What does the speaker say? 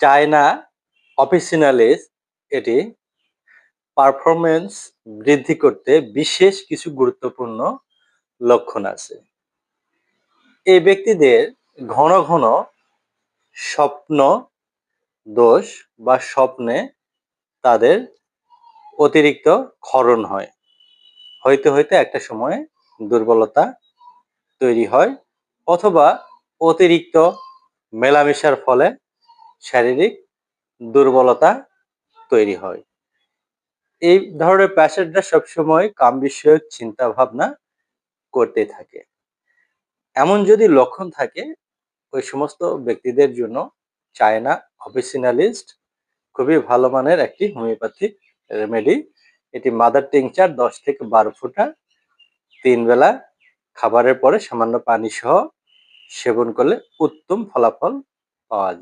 China officinalis এটি performance বৃদ্ধি করতে বিশেষ কিছু গুরুত্বপূর্ণ লক্ষণ আছে। এই ব্যক্তিদের ঘন ঘন স্বপ্ন দোষ বা স্বপ্নে তাদের অতিরিক্ত ক্ষরণ হয়, হইতে হইতে একটা সময়ে দুর্বলতা তৈরি হয়, অথবা অতিরিক্ত মেলামেশার ফলে শারীরিক দুর্বলতা তৈরি হয়। এই ধরনের পেশেন্টরা সবসময় কাম বিষয়ক চিন্তা ভাবনা করতে থাকে। এমন যদি লক্ষণ থাকে, ওই সমস্ত ব্যক্তিদের জন্য চায়না অফিসিনালিস্ট খুবই ভালো মানের একটি হোমিওপ্যাথিক রেমেডি। এটি মাদার টিংচার 10 থেকে 12 ফোঁটা 3 বেলা খাবারের পরে সামান্য পানি সহ সেবন করলে উত্তম ফলাফল পাওয়া যায়।